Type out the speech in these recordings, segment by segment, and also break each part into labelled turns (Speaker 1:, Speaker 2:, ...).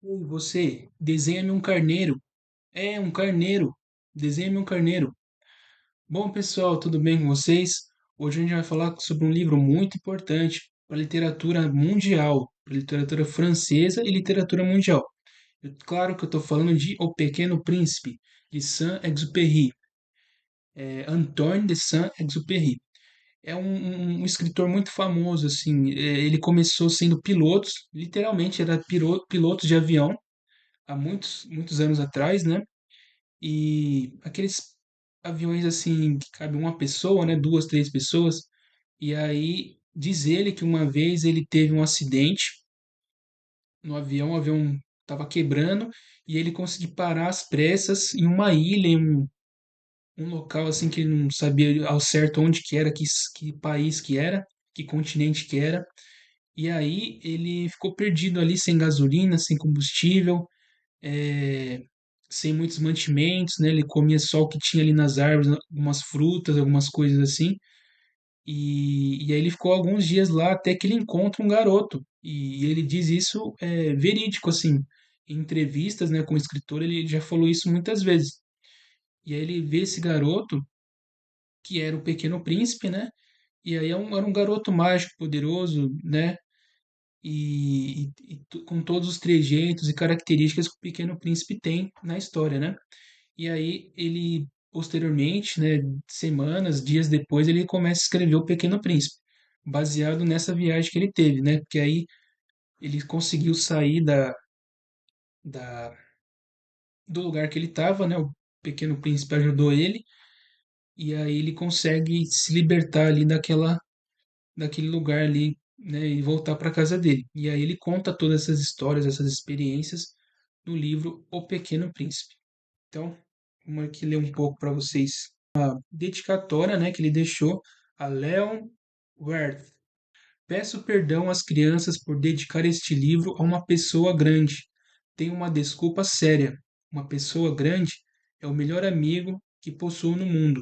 Speaker 1: Ei, você, desenha-me um carneiro. É, um carneiro. Desenha-me um carneiro. Bom, pessoal, tudo bem com vocês? Hoje a gente vai falar sobre um livro muito importante para a literatura mundial, para a literatura francesa e literatura mundial. Claro que eu estou falando de O Pequeno Príncipe, de Saint-Exupéry, Antoine de Saint-Exupéry. É um escritor muito famoso, assim. Ele começou sendo piloto, literalmente era piloto de avião há muitos anos atrás, né? E aqueles aviões assim que cabe uma pessoa, né? Duas, três pessoas. E aí diz ele que uma vez ele teve um acidente no avião, o avião estava quebrando e ele conseguiu parar às pressas em uma ilha, um local assim que ele não sabia ao certo onde que era, que país que era, que continente que era. E aí ele ficou perdido ali sem gasolina, sem combustível, eh, sem muitos mantimentos, né? Ele comia só o que tinha ali nas árvores, algumas frutas, algumas coisas assim. E aí ele ficou alguns dias lá até que ele encontra um garoto. E ele diz isso verídico, assim. Em entrevistas, né, como escritor, ele já falou isso muitas vezes. E aí ele vê esse garoto, que era o Pequeno Príncipe, né? E aí era um garoto mágico, poderoso, né? Com todos os trejeitos e características que o Pequeno Príncipe tem na história, né? E aí ele, posteriormente, né, semanas, dias depois, ele começa a escrever O Pequeno Príncipe, baseado nessa viagem que ele teve, né? Porque aí ele conseguiu sair da, do lugar que ele estava, né? O Pequeno Príncipe ajudou ele, e aí ele consegue se libertar ali daquele lugar ali, né? E voltar para casa dele. E aí ele conta todas essas histórias, essas experiências no livro O Pequeno Príncipe. Então, vamos aqui ler um pouco para vocês dedicatória, né, que ele deixou a Leon Werth. Peço perdão às crianças por dedicar este livro a uma pessoa grande. Tenho uma desculpa séria. Uma pessoa grande é o melhor amigo que possuo no mundo.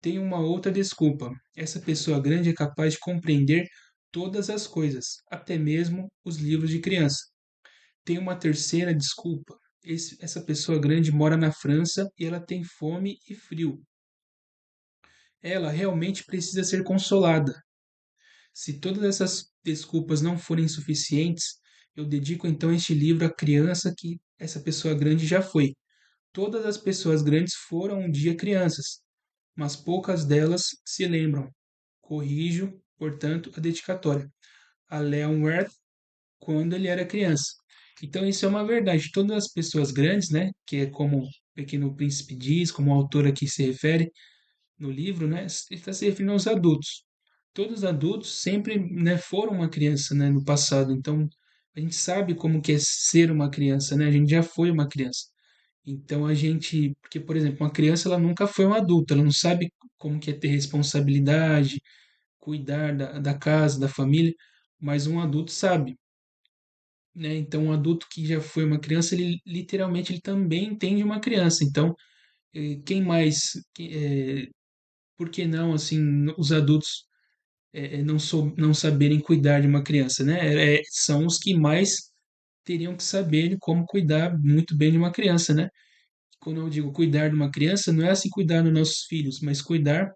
Speaker 1: Tenho uma outra desculpa. Essa pessoa grande é capaz de compreender todas as coisas, até mesmo os livros de criança. Tenho uma terceira desculpa. Essa pessoa grande mora na França e ela tem fome e frio. Ela realmente precisa ser consolada. Se todas essas desculpas não forem suficientes, eu dedico então este livro à criança que essa pessoa grande já foi. Todas as pessoas grandes foram um dia crianças, mas poucas delas se lembram. Corrijo, portanto, a dedicatória. A Leon Werth, quando ele era criança. Então, isso é uma verdade. Todas as pessoas grandes, né, que é como o Pequeno Príncipe diz, como o autor aqui se refere, no livro, né, ele está se referindo aos adultos. Todos os adultos sempre, né, foram uma criança, né, no passado. Então, a gente sabe como que é ser uma criança, né? A gente já foi uma criança. Então, porque, por exemplo, uma criança ela nunca foi um adulto, ela não sabe como que é ter responsabilidade, cuidar da casa, da família, mas um adulto sabe, né? Então, um adulto que já foi uma criança, ele literalmente ele também entende uma criança. Então, quem mais, por que não, assim, os adultos não saberem cuidar de uma criança, né? São os que mais teriam que saber de como cuidar muito bem de uma criança, né? Quando eu digo cuidar de uma criança, não é assim cuidar dos nossos filhos, mas cuidar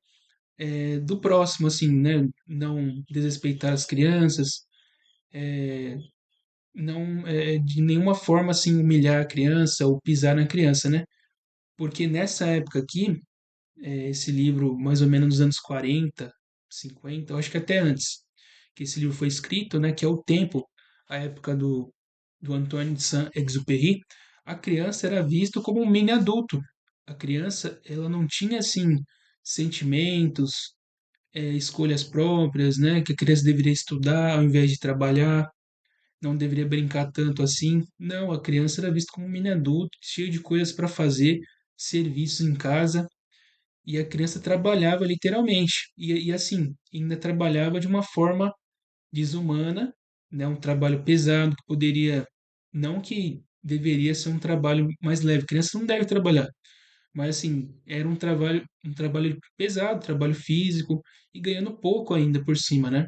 Speaker 1: do próximo, assim, né? Não desrespeitar as crianças, não de nenhuma forma assim humilhar a criança ou pisar na criança, né? Porque nessa época aqui, esse livro, mais ou menos nos anos 40, 50, eu acho que até antes que esse livro foi escrito, né, que é o tempo, a época do Antoine de Saint-Exupéry, a criança era vista como um mini adulto. A criança, ela não tinha, assim, sentimentos, escolhas próprias, né, que a criança deveria estudar ao invés de trabalhar, não deveria brincar tanto assim. Não, a criança era vista como um mini adulto, cheio de coisas para fazer, serviços em casa, e a criança trabalhava literalmente. E assim, ainda trabalhava de uma forma desumana, né? Um trabalho pesado que poderia, não que deveria ser um trabalho mais leve. Criança não deve trabalhar, mas assim, era um trabalho pesado, trabalho físico e ganhando pouco ainda por cima, né?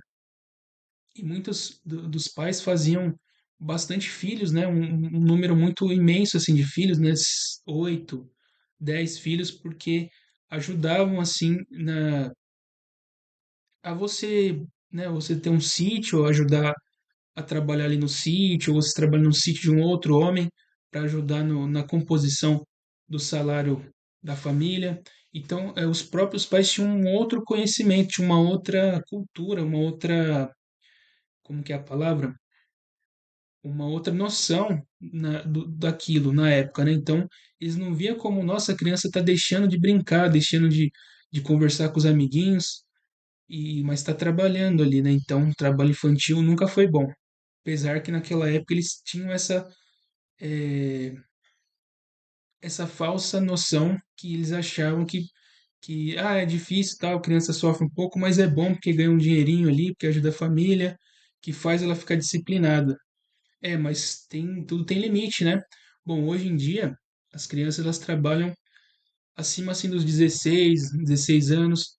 Speaker 1: E muitos dos pais faziam bastante filhos, né? Um número muito imenso assim de filhos, né? 8, 10 filhos, porque ajudavam assim na a você, né? Você ter um sítio, ajudar a trabalhar ali no sítio, ou você trabalha no sítio de um outro homem para ajudar na composição do salário da família. Então, os próprios pais tinham um outro conhecimento, tinham uma outra cultura, uma outra, como que é a palavra? Uma outra noção daquilo na época, né? Então, eles não via como, nossa, a criança está deixando de brincar, deixando de conversar com os amiguinhos, mas está trabalhando ali, né? Então, o trabalho infantil nunca foi bom. Apesar que naquela época eles tinham eh, essa falsa noção que eles achavam que é difícil, tal, a criança sofre um pouco, mas é bom porque ganha um dinheirinho ali, porque ajuda a família, que faz ela ficar disciplinada. Mas tudo tem limite, né? Bom, hoje em dia, as crianças elas trabalham acima assim dos 16 anos,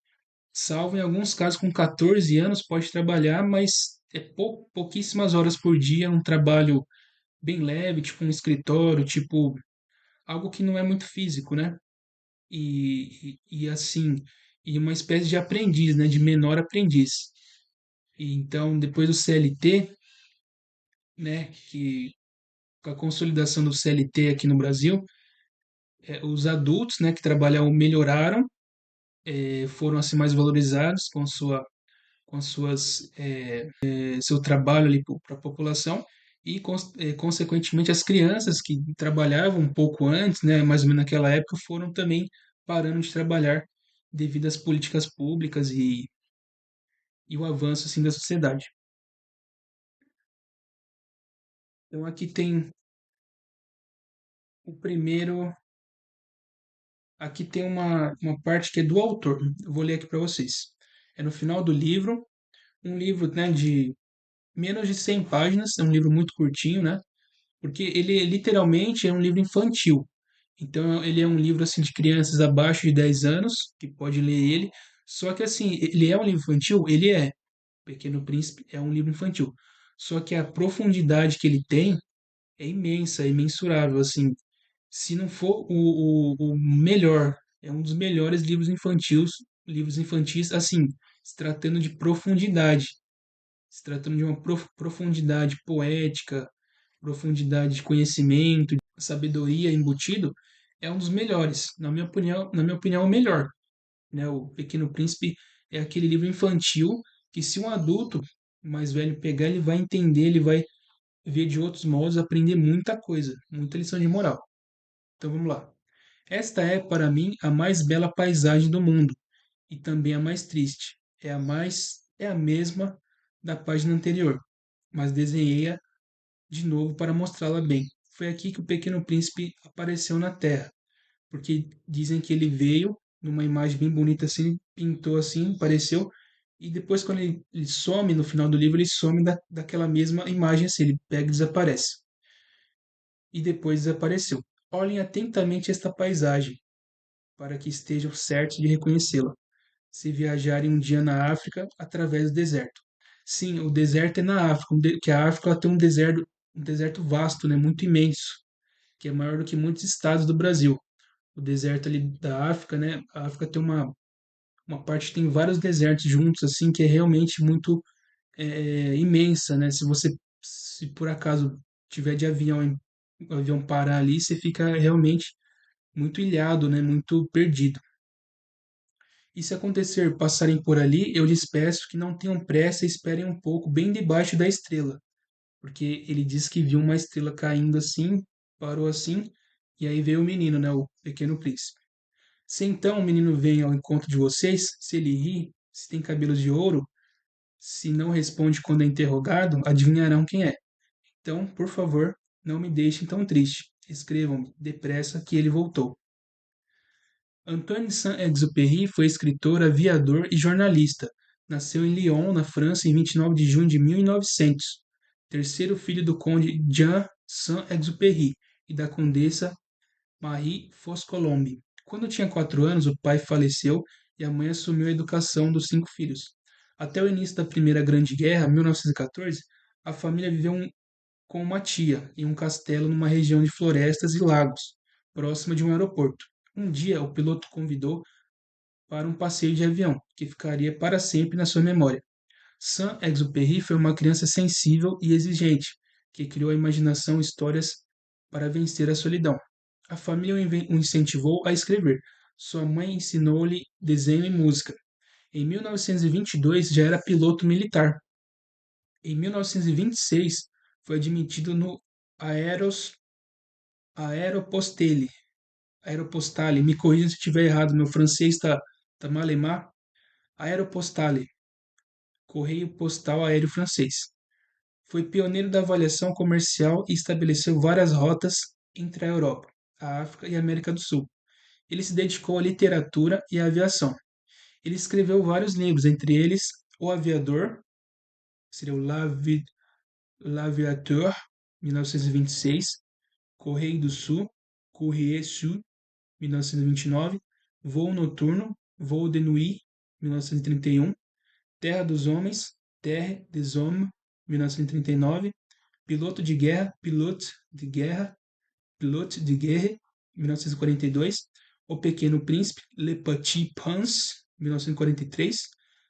Speaker 1: salvo em alguns casos com 14 anos pode trabalhar, mas é pouquíssimas horas por dia, um trabalho bem leve, tipo um escritório, tipo algo que não é muito físico, né? E assim, e uma espécie de aprendiz, né? De menor aprendiz. E então, depois do CLT, né? Que com a consolidação do CLT aqui no Brasil, os adultos, né? Que trabalham melhoraram, foram assim mais valorizados com as suas seu trabalho ali para a população e, consequentemente, as crianças que trabalhavam um pouco antes, né, mais ou menos naquela época, foram também parando de trabalhar devido às políticas públicas e o avanço assim da sociedade. Então o primeiro, aqui tem uma parte que é do autor. Eu vou ler aqui para vocês. É no final do livro, um livro, né, de menos de 100 páginas, é um livro muito curtinho, né? Porque ele literalmente é um livro infantil. Então ele é um livro assim de crianças abaixo de 10 anos que pode ler ele. Só que assim, ele é um livro infantil, ele é. Pequeno Príncipe é um livro infantil. Só que a profundidade que ele tem é imensa, é imensurável, assim. Se não for o melhor, é um dos melhores livros infantis, assim, se tratando de profundidade, se tratando de uma profundidade poética, profundidade de conhecimento, de sabedoria embutido, é um dos melhores. Na minha opinião, é o melhor, né? O Pequeno Príncipe é aquele livro infantil que se um adulto mais velho pegar, ele vai entender, ele vai ver de outros modos, aprender muita coisa, muita lição de moral. Então vamos lá. Esta é, para mim, a mais bela paisagem do mundo e também a mais triste. É a mesma da página anterior, mas desenhei-a de novo para mostrá-la bem. Foi aqui que o Pequeno Príncipe apareceu na Terra, porque dizem que ele veio numa imagem bem bonita assim, pintou assim, apareceu, e depois quando ele some no final do livro, ele some daquela mesma imagem assim, ele pega e desaparece. E depois desapareceu. Olhem atentamente esta paisagem, para que estejam certos de reconhecê-la, se viajarem um dia na África através do deserto. Sim, o deserto é na África, que a África ela tem um deserto vasto, né, muito imenso, que é maior do que muitos estados do Brasil. O deserto ali da África, né? A África tem uma parte que tem vários desertos juntos, assim, que é realmente muito imensa, né? Se por acaso tiver de avião, o avião parar ali, você fica realmente muito ilhado, né? Muito perdido. E se acontecer passarem por ali, eu lhes peço que não tenham pressa e esperem um pouco, bem debaixo da estrela, porque ele disse que viu uma estrela caindo assim, parou assim, e aí veio o menino, né? O pequeno príncipe. Se então o menino vem ao encontro de vocês, se ele ri, se tem cabelos de ouro, se não responde quando é interrogado, adivinharão quem é. Então, por favor, não me deixem tão triste. Escrevam-me depressa que ele voltou. Antoine de Saint-Exupéry foi escritor, aviador e jornalista. Nasceu em Lyon, na França, em 29 de junho de 1900. Terceiro filho do conde Jean Saint-Exupéry e da condessa Marie Foscolombe. Quando tinha 4 anos, o pai faleceu e a mãe assumiu a educação dos 5 filhos. Até o início da Primeira Grande Guerra, 1914, a família viveu com uma tia em um castelo numa região de florestas e lagos, próxima de um aeroporto. Um dia, o piloto convidou para um passeio de avião, que ficaria para sempre na sua memória. Saint-Exupéry foi uma criança sensível e exigente, que criou a imaginação e histórias para vencer a solidão. A família o incentivou a escrever. Sua mãe ensinou-lhe desenho e música. Em 1922 já era piloto militar. Em 1926 foi admitido no Aeros, Aeropostale. Aeropostale, me corrija se estiver errado, meu francês tá malemar. Aeropostale, Correio Postal Aéreo Francês. Foi pioneiro da aviação comercial e estabeleceu várias rotas entre a Europa, a África e a América do Sul. Ele se dedicou à literatura e à aviação. Ele escreveu vários livros, entre eles O Aviador, seria o L'Aviateur, 1926, Correio do Sul, Courrier Sud, 1929, Voo Noturno, Voo de Nuit, 1931, Terra dos Homens, Terre des Hommes, 1939, Pilote de Guerre, 1942, O Pequeno Príncipe, Le Petit Prince, 1943,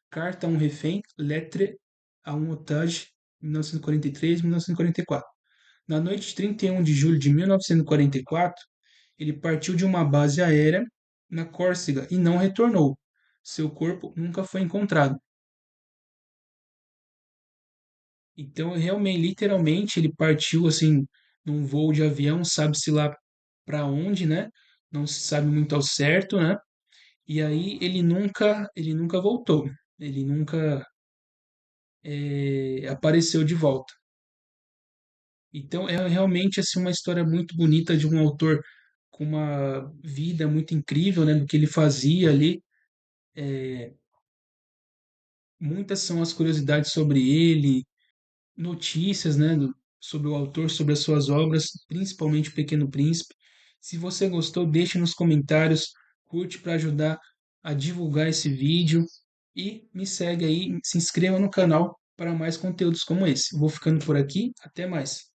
Speaker 1: Carta a um Refém, Lettre a um Otage, 1943-1944. Na noite de 31 de julho de 1944, ele partiu de uma base aérea na Córcega e não retornou. Seu corpo nunca foi encontrado. Então, realmente, literalmente, ele partiu assim num voo de avião, sabe-se lá para onde, né? Não se sabe muito ao certo, né? E aí ele nunca voltou. Ele nunca apareceu de volta. Então, é realmente assim uma história muito bonita de um autor com uma vida muito incrível, né? Do que ele fazia ali. Muitas são as curiosidades sobre ele, notícias, né, sobre o autor, sobre as suas obras, principalmente o Pequeno Príncipe. Se você gostou, deixe nos comentários, curte para ajudar a divulgar esse vídeo e me segue aí, se inscreva no canal para mais conteúdos como esse. Vou ficando por aqui, até mais.